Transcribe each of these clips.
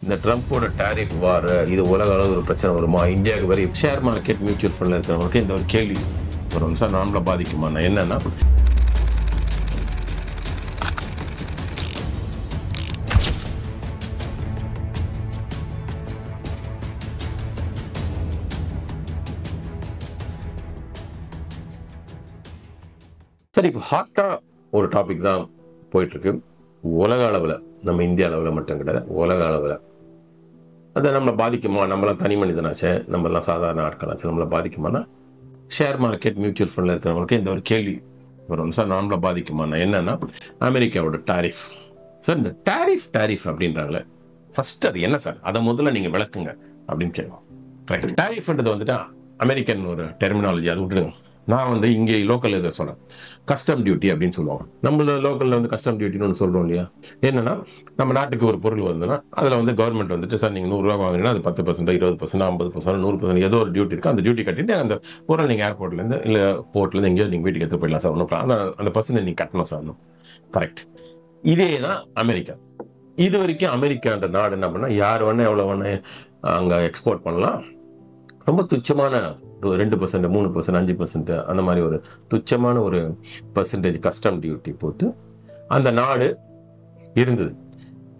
இந்த ட்ரம்ப்போட டாரிஃப் வார் இது உலக அளவு ஒரு பிரச்சனை வருமா? இந்தியாவுக்கு வரை ஷேர் மார்க்கெட் மியூச்சுவல் ஃபண்டில் இருக்கிறவங்களுக்கு இந்த ஒரு கேள்வி வரும் சார், நாமளை பாதிக்குமா? என்னன்னா சரி, இப்போ ஹாட்டாக ஒரு டாபிக் தான் போயிட்டுருக்கு உலக அளவில், நம்ம இந்திய அளவில் மட்டும் கிடையாது, உலக அளவில். அதை நம்மளை பாதிக்குமா? நம்மளாம் தனி மனிதனாச்சே, நம்மளாம் சாதாரண ஆட்களாச்சு, நம்மளை பாதிக்குமானா ஷேர் மார்க்கெட் மியூச்சுவல் ஃபண்டில் இருக்கிறவங்களுக்கு இந்த ஒரு கேள்வி வரும் சார், நம்மளை பாதிக்குமா? என்னன்னா அமெரிக்காவோட டாரிஃப் சார். இந்த டாரிஃப் அப்படின்றாங்களே, ஃபர்ஸ்ட் அது என்ன சார், அதை முதல்ல நீங்கள் விளக்குங்க அப்படின்னு கேட்கும். டாரிஃப்ன்றது வந்துட்டு அமெரிக்கன் ஒரு டெர்மினாலஜி, அது விட்டுடுங்க. நான் இங்கே லோக்கல் இதை சொல்கிறேன், கஸ்டம் டியூட்டி அப்படின்னு சொல்லுவாங்க. நம்மள லோக்கலில் கஸ்டம் டியூட்டின்னு ஒன்று சொல்கிறோம் இல்லையா? என்னன்னா, நம்ம நாட்டுக்கு ஒரு பொருள் வந்துன்னா அதில் கவர்மெண்ட் வந்துட்டு சார் நீங்கள் 100 ரூபா வாங்கினா அது 10%, 20%, 50%, 100% ஏதோ ஒரு டியூட்டி இருக்குது. அந்த டியூட்டி கட்டிட்டு அந்த பொருள் நீங்கள் ஏர்போர்ட்லேருந்து இல்லை போர்ட்லேருந்து எங்கேயோ நீங்கள் வீட்டுக்கு எடுத்து போயிடலாம் சார், ஒன்றும் அந்த பர்சன்டேஜ் நீங்கள் கட்டணும் சார். கரெக்ட். இதே தான் அமெரிக்கா. இது வரைக்கும் அமெரிக்கான்ற நாடு என்ன பண்ணால் யார் வேணா எவ்வளோ வேணா அங்கே எக்ஸ்போர்ட் பண்ணலாம். ரொம்ப துச்சமான 2%, 3%, 5% அந்த மாதிரி ஒரு துச்சமான ஒரு பர்சன்டேஜ் கஸ்டம் டியூட்டி போட்டு அந்த நாடு இருந்தது.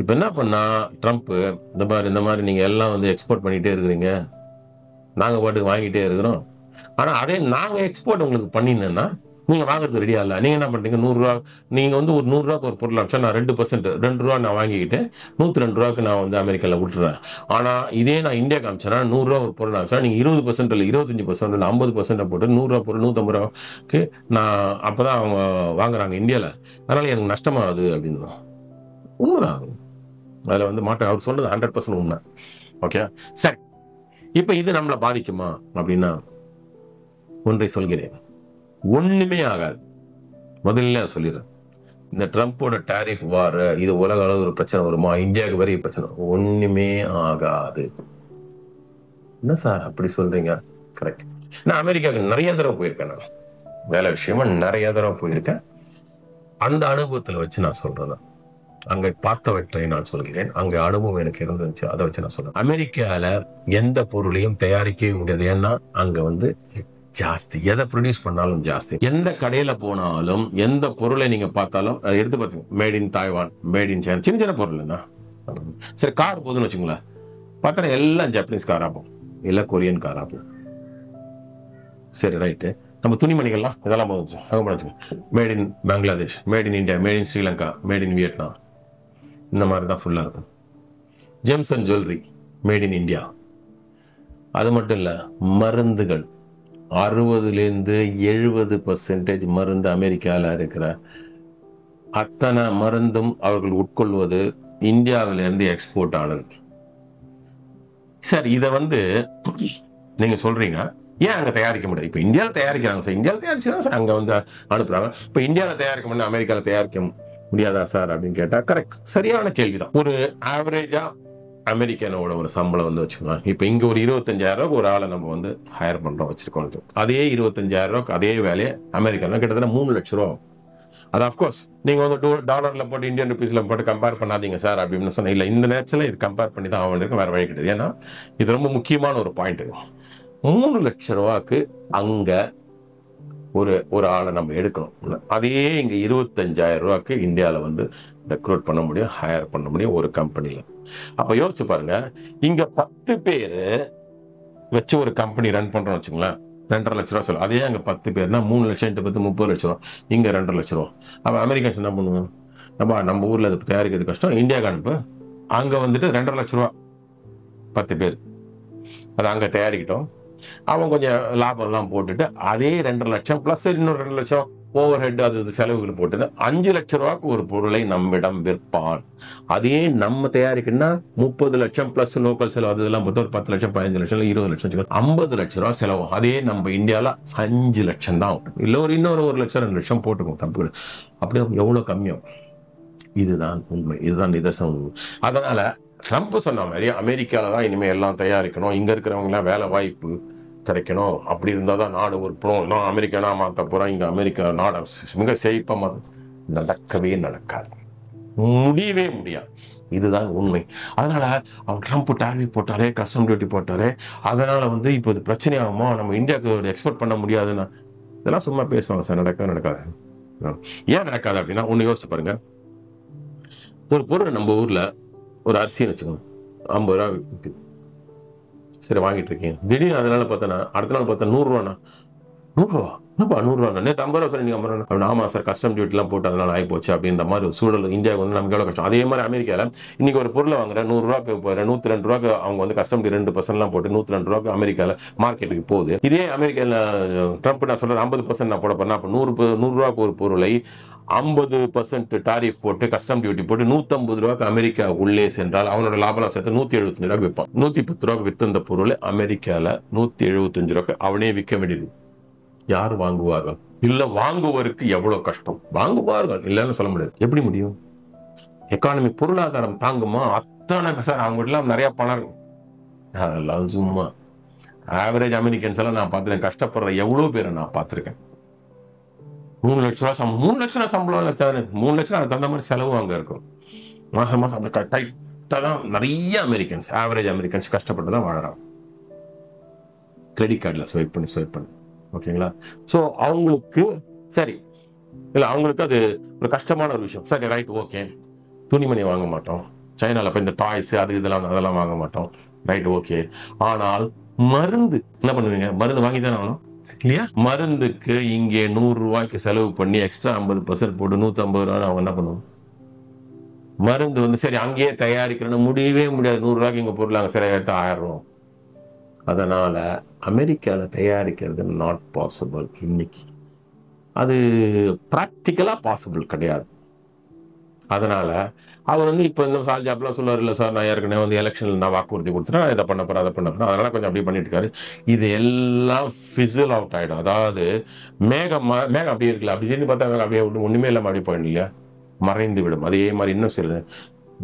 இப்போ என்ன பண்ணா ட்ரம்ப்பு, இந்த மாதிரி நீங்கள் எல்லாம் எக்ஸ்போர்ட் பண்ணிகிட்டே இருக்கிறீங்க, நாங்கள் பாட்டுக்கு வாங்கிட்டே இருக்கிறோம், ஆனால் அதே நாங்கள் எக்ஸ்போர்ட் உங்களுக்கு பண்ணினேன்னா நீங்கள் வாங்குறது ரெடியா இல்லை. நீங்கள் என்ன பண்ணுறீங்க, 100 ரூபா நீங்கள் ஒரு 100 ரூபாய்க்கு ஒரு பொருள் அனுப்பிச்சா நான் 2%, 2 ரூபா நான் வாங்கிக்கிட்டு 102 ரூபாய்க்கு நான் அமெரிக்காவில் விட்டுறேன். ஆனால் இதே நான் இந்தியாவுக்கு அனுப்பிச்சேன்னா 100 ரூபா ஒரு பொருள் அனுப்பிச்சா நீங்கள் 20% இல்லை 25% இல்லை 50% போட்டு 100 ரூபா பொருள் 150 ரூபாய்க்கு நான் அப்போ தான் அவங்க வாங்குறாங்க இந்தியாவில். அதனால் எனக்கு நஷ்டமாகுது அப்படின்னு. உண்மைதான், அதில் மாட்டேன். அவர் சொன்னது 100% உண்மை. ஓகே, சரி. இப்போ இது நம்மளை பாதிக்குமா அப்படின்னா ஒன்றை சொல்கிறேன், ஒண்ணுமே ஆகாது. முதல்ல சொல்லிடுறேன், இந்த ட்ரம்ப்போட டாரிஃப் வார் இது உலக அளவு ஒரு பிரச்சனை வருமா? இந்தியாவுக்கு வரை பிரச்சனை ஒண்ணுமே ஆகாது. என்ன சார் அப்படி சொல்றீங்க? கரெக்ட். நான் அமெரிக்காவுக்கு நிறைய தடவை போயிருக்கேன், நான் வேலை விஷயமா நிறைய தடவை போயிருக்கேன். அந்த அனுபவத்துல வச்சு நான் சொல்றேன், அங்க பார்த்தவற்றை நான் சொல்கிறேன். அங்க அனுபவம் எனக்கு இருந்துச்சு, அதை வச்சு நான் சொல்றேன். அமெரிக்கால எந்த பொருளையும் தயாரிக்கவே முடியாது. ஏன்னா அங்க ஜாஸ்தி, எதை ப்ரொடியூஸ் பண்ணாலும் ஜாஸ்தி. எந்த கடையில போனாலும் எந்த பொருளை நீங்க பார்த்தாலும் எடுத்து பார்த்தீங்க, made in Taiwan, made in China, சின்ன சின்ன பொருள் என்ன. சரி, கார் போதுன்னு வச்சுங்களேன், பார்த்தா எல்லாம் ஜப்பனீஸ் காரா போகும், இல்லை கொரியன் காரா போகும். சரி, ரைட்டு. நம்ம துணிமணிகள்லாம் இதெல்லாம் போதும், அங்கே போச்சு made in Bangladesh, made in India, made in Sri Lanka, made in Vietnam, இந்த மாதிரி தான் ஃபுல்லாக இருக்கும். Gems and jewellery made in India. அது மட்டும் இல்லை, மருந்துகள் 60-70% மருந்து அமெரிக்காவில் இருக்கிற அத்தனை மருந்தும் அவர்கள் உட்கொள்வது இந்தியாவிலிருந்து எக்ஸ்போர்ட் ஆனது. சார், இதை நீங்க சொல்றீங்க, ஏன் அங்க தயாரிக்க முடியாது? இப்ப இந்தியாவில் தயாரிக்கிறாங்க சார், இந்தியாவில் தயாரிச்சுதான் சார் அங்க அனுப்புறாங்க. இப்ப இந்தியாவில் தயாரிக்க முடியாது, அமெரிக்காவில் தயாரிக்க முடியாதா சார் அப்படின்னு கேட்டா கரெக்ட், சரியான கேள்விதான். ஒரு ஆவரேஜா அமெரிக்கனோட ஒரு சம்பளம் வச்சுக்கலாம். இப்போ இங்க ஒரு 25,000 ரூபாய்க்கு ஒரு ஆளை நம்ம ஹையர் பண்றோம் வச்சிருக்கோம். அதே 25,000 ரூபாய்க்கு அதே வேலையை அமெரிக்கா கிட்டத்தட்ட 3 லட்சம் ரூபா. அது அஃப்கோர்ஸ் நீங்க டாலர்ல போட்டு இந்தியன் ருபீஸ்ல போட்டு கம்பேர் பண்ணாதீங்க சார் அப்படின்னு சொன்னா இல்லை, இந்த நேரத்தில் இது கம்பேர் பண்ணி தான் ஆகும், வேற வழி கிடையாது. ஏன்னா இது ரொம்ப முக்கியமான ஒரு பாயிண்ட். 3 லட்சம் ரூபாய்க்கு அங்க ஒரு ஆளை நம்ம எடுக்கணும். அதே இங்க 25,000 ரூபாய்க்கு இந்தியாவில் ரெக்ரூட் பண்ண முடியும், ஹையர் பண்ண முடியும் ஒரு கம்பெனில. அப்ப யோசிச்சு பாருங்க, இங்க 10 பேரு வச்சு ஒரு கம்பெனி ரன் பண்றோம் வச்சுங்களேன், 2.5 லட்ச ரூபா செலவு. அதே அங்க 10 பேர்னா 3 லட்சம் × 10 30 லட்ச ரூபா, இங்க 2.5 லட்ச ரூபா. அப்ப அமெரிக்கன்ஸ் என்ன பண்ணுவோம், நம்ம ஊர்ல அது தயாரிக்கிறது கஷ்டம், இந்தியாவுக்கு அனுப்பு, அங்க 2.5 லட்ச ரூபா 10 பேர் அதை அங்க தயாரிக்கிட்டோம். அவன் கொஞ்சம் லாபம் எல்லாம் போட்டுட்டு அதே 2.5 லட்சம் பிளஸ் இன்னொரு 2 லட்சம் ஓவர் ஹெட் அது செலவுகள் போட்டு 5 லட்ச ரூபாய்க்கு ஒரு பொருளை நம்மிடம் விற்பான். அதே நம்ம தயாரிக்கணும்னா 30 லட்சம் பிளஸ் லோக்கல் செலவு அதெல்லாம் பொறுத்த ஒரு 10 லட்சம் 15 லட்சம் 20 லட்சம் 50 லட்ச ரூபா செலவு. அதே நம்ம இந்தியாவில் 5 லட்சம் தான், இல்லை இன்னொரு 1 லட்சம் 2 லட்சம் போட்டுக்கோம், தப்பு. அப்படி எவ்வளவு கம்மியாகும். இதுதான் உண்மை, இதுதான் நிதர்சன உண்மை. அதனால ட்ரம்ப் சொன்ன மாதிரி அமெரிக்கால தான் இனிமேல் எல்லாம் தயாரிக்கணும், இங்க இருக்கிறவங்களாம் வேலை வாய்ப்பு கிடைக்கணும், அப்படி இருந்தால் தான் நாடு ஒரு நான் அமெரிக்கானா மாற்ற போகிறேன், இங்கே அமெரிக்கா நாடு மிக செழிப்பாக நடக்கவே நடக்காது, முடியவே முடியாது. இதுதான் உண்மை. அதனால அவன் ட்ரம்ப் டாரிஃப் போட்டாரே, கஸ்டம் டியூட்டி போட்டாரே, அதனால வந்து இப்போ இது பிரச்சனை ஆகுமா, நம்ம இந்தியாவுக்கு எக்ஸ்போர்ட் பண்ண முடியாதுன்னா, இதெல்லாம் சும்மா பேசுவாங்க சார். நடக்காது. ஏன் நடக்காது அப்படின்னா, ஒன்று யோசிச்சு பாருங்க. ஒரு பொருள் நம்ம ஊர்ல ஒரு அரிசின்னு வச்சுக்கோங்க, 50 ரூபா விற்குது. சரி, வாங்கிட்டு இருக்கீங்க. திடீர்னு அதனால பார்த்தோன்னா அடுத்த நாள் பார்த்தா 100 ரூபாண்ணா. 100 ரூபா என்னப்பா 100 ரூபா? நேற்று 50 ரூபா சொன்னீங்க, 50 ரூபா. ஆமா சார், கஸ்டம் டியூட்டிலாம் போட்டு அதனால ஆகிப்போச்சு அப்படின்ற மாதிரி ஒரு சூழல் இந்தியாவுக்கு வந்து நமக்கு எவ்வளோ கஷ்டம். அதே மாதிரி அமெரிக்காவில் இன்னைக்கு ஒரு பொருளை வாங்குறேன் 100 ரூபாய்க்கு போகிறேன், 102 ரூபாய்க்கு அவங்க வந்து கஸ்டம் டியூட்டி 2% போட்டு 102 ரூபாய்க்கு அமெரிக்காவில் மார்க்கெட்டுக்கு போகுது. இதே அமெரிக்காவில் ட்ரம்ப் நான் சொல்றேன் 50% நான் போட போறேன். அப்போ 100 ரூபாய்க்கு ஒரு பொருளை 50% டாரிஃப் போட்டு கஸ்டம் டியூட்டி போட்டு 150 ரூபாய்க்கு அமெரிக்கா உள்ளே சென்றால் அவனோட லாபம் சேர்த்து 175 ரூபாய்க்கு விற்பான். 110 ரூபாய்க்கு வித்திருந்த பொருள் அமெரிக்காவில் 175 ரூபாய்க்கு அவனே விற்க வேண்டியது. யார் வாங்குவார்கள்? இல்ல வாங்குவதற்கு எவ்வளவு கஷ்டம். வாங்குவார்கள், இல்லைன்னு சொல்ல முடியாது. எப்படி முடியும்? எக்கானமி பொருளாதாரம் தாங்குமா? அத்தனை சார், அவங்க எல்லாம் நிறைய பணம். அதெல்லாம் சும்மா ஆவரேஜ் அமெரிக்கன்ஸ் எல்லாம் நான் பார்த்துருக்கேன். கஷ்டப்படுற எவ்வளவு பேரை நான் பார்த்துருக்கேன். 3 லட்ச ரூபா சம்பளம், 3 லட்ச ரூபா சம்பளம், 3 லட்ச ரூபா அதுக்கு தகுந்த மாதிரி செலவு அங்க இருக்கும். மாசம் மாசம் அப்படி டைட்டா தான் நிறைய அமெரிக்கன்ஸ், ஆவரேஜ் அமெரிக்கன்ஸ் கஷ்டப்பட்டு தான் வாழறாங்க. கிரெடிட் கார்டில் ஸ்வைப் பண்ணி. ஓகேங்களா? ஸோ அவங்களுக்கு சரி இல்லை, அவங்களுக்கு அது ஒரு கஷ்டமான ஒரு விஷயம். சரி, ரைட், ஓகே. துணிமணி வாங்க மாட்டோம், சைனாவில் இப்போ இந்த டாய்ஸ் அதெல்லாம் வாங்க மாட்டோம், ரைட், ஓகே. ஆனால் மருந்து என்ன பண்ணுவீங்க? மருந்து வாங்கி தானே ஆகணும் இல்லையா? மருந்துக்கு இங்கே 100 ரூபாய்க்கு செலவு பண்ணி எக்ஸ்ட்ரா 50% போட்டு 150 ரூபாய் அவங்க என்ன பண்ணுவோம்? மருந்து வந்து சரி அங்கேயே தயாரிக்கணும்னு முடியவே முடியாது. 100 ரூபாய்க்கு இங்கே பொருள் அங்கே சரி எடுத்து 1000 ரூபா. அதனால அமெரிக்காவில் தயாரிக்கிறது நாட் பாசிபிள். இன்னைக்கு அது ப்ராக்டிக்கலா பாசிபிள் கிடையாது. அதனால அவர் வந்து இப்போ இந்த சால்ஜாப்லாம் சொல்லுவார், இல்லை சார் நான் ஏற்கனவே வந்து எலெக்ஷனில் நான் வாக்குறுதி கொடுத்துட்டேன், இதை பண்ண போறேன், அதை பண்ண போறேன், அதனால கொஞ்சம் அப்படி பண்ணிட்டு இருக்காரு. இது எல்லாம் ஃபிசில் அவுட் ஆகிடும். அதாவது மேகம் அப்படியே இருக்குல்ல, அப்படி திரும்பி பார்த்தா மேகம் அப்படியே ஒன்றுமே இல்லாமல் அப்படி போயிடும் இல்லையா, மறைந்து விடும். அதே மாதிரி இன்னும் சில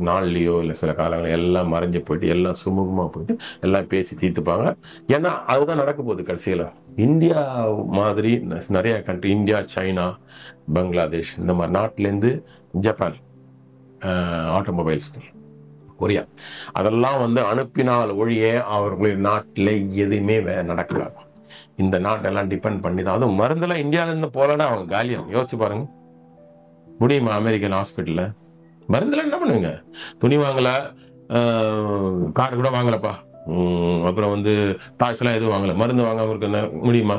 நாள்லையோ இல்லை சில காலங்கள் எல்லாம் மறைஞ்சு போயிட்டு எல்லாம் சுமூகமாக போயிட்டு எல்லாம் பேசி தீர்த்துப்பாங்க. ஏன்னா அதுதான் நடக்க போகுது கடைசியில். இந்தியா மாதிரி நிறைய கண்ட்ரி, இந்தியா, சைனா, பங்களாதேஷ், இந்த மாதிரி நாட்டிலேருந்து ஜப்பான் ஆட்டோமொபைல்ஸ், கொரியா, அதெல்லாம் வந்து அனுப்பினால் ஒழிய அவர்களுடைய நாட்டில் எதுவுமே நடக்காது. இந்த நாட்டெல்லாம் டிபெண்ட் பண்ணி தான். அதுவும் மருந்தெல்லாம் இந்தியாவிலேருந்து போகலன்னா அவங்க காலியாக யோசிச்சு பாருங்க. முடியுமா? அமெரிக்கன் ஹாஸ்பிட்டலில் மருந்துல என்ன பண்ணுவீங்க? துணி வாங்கல, கார் கூட வாங்கலப்பா, அப்புறம் வந்து டாய்ஸ் எல்லாம் எதுவும் வாங்கல, மருந்து வாங்க முடியுமா?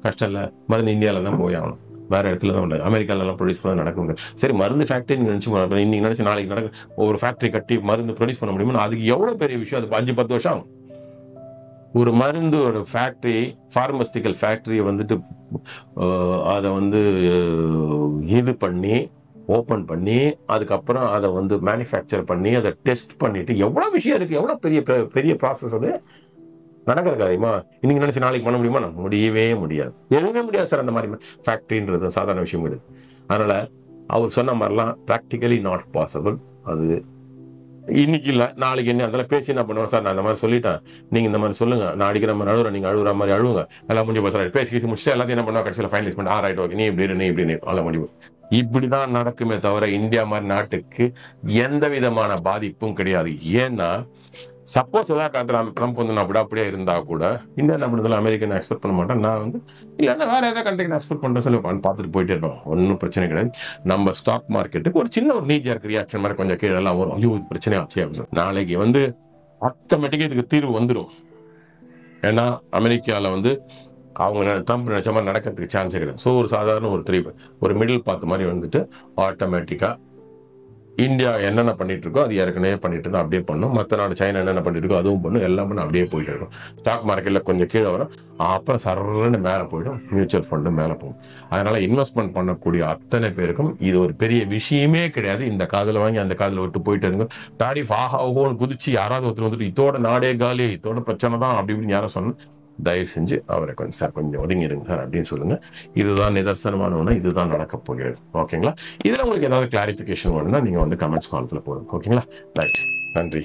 கஷ்டம் இல்லை. மருந்து இந்தியாவில் தான் போய் ஆகணும், வேற இடத்துல தான் உண்டு. அமெரிக்காலெல்லாம் ப்ரொடியூஸ் பண்ண நடக்க முடியாது. சரி, மருந்து ஃபேக்ட்ரி நினைச்சு இன்னைக்கு நினைச்சு நாளைக்கு நடக்க ஒரு ஃபேக்ட்ரி கட்டி மருந்து ப்ரொடியூஸ் பண்ண முடியுமா? அதுக்கு எவ்வளவு பெரிய விஷயம். அது 5-10 வருஷம் ஆகும். ஒரு மருந்து ஒரு ஃபேக்ட்ரி, ஃபார்மஸ்டிக்கல் ஃபேக்டரியை வந்துட்டு அதை வந்து இது பண்ணி ஓப்பன் பண்ணி அதுக்கப்புறம் அதை வந்து மேனுஃபேக்சர் பண்ணி அதை டெஸ்ட் பண்ணிட்டு எவ்வளோ விஷயம் இருக்கு, எவ்வளோ பெரிய பெரிய ப்ராசஸ் அது நடக்கிற காரியமா? இன்னைக்கு நினைச்சு நாளைக்கு பண்ண முடியுமா? முடியவே முடியாது, எதுவுமே முடியாது சார். அந்த மாதிரி ஃபேக்ட்ரின்றது சாதாரண விஷயம் கிடையாது. அதனால அவர் சொன்ன மாதிரிலாம் ப்ராக்டிக்கலி நாட் பாசிபிள். அது இன்னைக்கு இல்லை, நாளைக்கு என்ன அதெல்லாம் பேசி என்ன பண்ணுவோம் சார், நான் இந்த மாதிரி சொல்லிட்டேன், நீங்க இந்த மாதிரி சொல்லுங்க, நான் அடிக்கிற மாதிரி அழுகுறேன், நீங்க அழுகுற மாதிரி அழுவுங்க, எல்லாம் முடிஞ்சு போய் பேசி முடிச்சுட்டு எல்லாத்தையும் என்ன பண்ணுவோம், கடைசியில் ஃபைனலைஸ் பண்ணி ரைட், ஓகே, நீ இப்படி எல்லாம் முடிவு. இப்படிதான் நடக்குமே தவிர இந்தியா மாதிரி நாட்டுக்கு எந்த விதமான பாதிப்பும் கிடையாது. ஏன்னா சப்போஸ் ஏதாவது காலத்தில் ட்ரம்ப் வந்து நான் அப்படியே இருந்தா கூட இந்தியா அப்படி அமெரிக்கன் எக்ஸ்பெக்ட் பண்ண மாட்டேன். நான் வந்து இல்லைன்னா வேற ஏதாவது கண்ட்ரிக்கு நான் எக்ஸ்பெக்ட் பண்ணுறேன் சொல்லி பார்த்துட்டு போயிட்டே இருப்போம். ஒன்றும் பிரச்சனை கிடையாது. நம்ம ஸ்டாக் மார்க்கெட்டுக்கு ஒரு சின்ன ஒரு நீஜர் ரியாக்ஷன் மாதிரி கொஞ்சம் கீழே எல்லாம் வரும். ஐயோ இது பிரச்சனை ஆச்சு அப்படின்னு. நாளைக்கு வந்து ஆட்டோமேட்டிக்காக இதுக்கு தீர்வு வந்துடும். ஏன்னா அமெரிக்காவில் வந்து அவங்க ட்ரம்ப் நினைச்ச மாதிரி நடக்கிறதுக்கு சான்ஸே கிடையாது. ஸோ ஒரு சாதாரண ஒரு மிடில் பார்த்த மாதிரி வந்துட்டு ஆட்டோமேட்டிக்காக இந்தியா என்னென்ன பண்ணிட்டு இருக்கோ அது ஏற்கனவே பண்ணிட்டு இருக்கோம், அப்படியே பண்ணும். மற்ற நாடு சைனா என்னென்ன பண்ணிட்டு இருக்கோ அதுவும் பண்ணும், எல்லாம் பண்ண அப்படியே போயிட்டு இருக்கும். ஸ்டாக் மார்க்கெட்டில் கொஞ்சம் கீழே வரும், அப்புறம் சர்றன்னு மேலே போயிடும், மியூச்சுவல் ஃபண்டு மேலே போகும். அதனால இன்வெஸ்ட்மெண்ட் பண்ணக்கூடிய அத்தனை பேருக்கும் இது ஒரு பெரிய விஷயமே கிடையாது. இந்த காதில் வாங்கி அந்த காதில் விட்டு போயிட்டு இருங்க. டாரிஃப் ஆகாவோன்னு குதிச்சு யாராவது ஒருத்தர் வந்துட்டு இதோட நாடே காலி, இதோட பிரச்சனை தான் அப்படி இப்படின்னு யாரும் சொன்ன தயவு செஞ்சு அவரை கொஞ்சம் ஒதுங்கிடுங்க சார் அப்படின்னு சொல்லுங்க. இதுதான் நிதர்சனமான ஒன்று, இதுதான் நடக்க போகிறது. ஓகேங்களா? இதுல உங்களுக்கு ஏதாவது கிளாரிபிகேஷன் வேணும்னா நீங்க வந்து கமெண்ட்ஸ் காலத்துல போடுங்க. ஓகேங்களா? ரைட், நன்றி.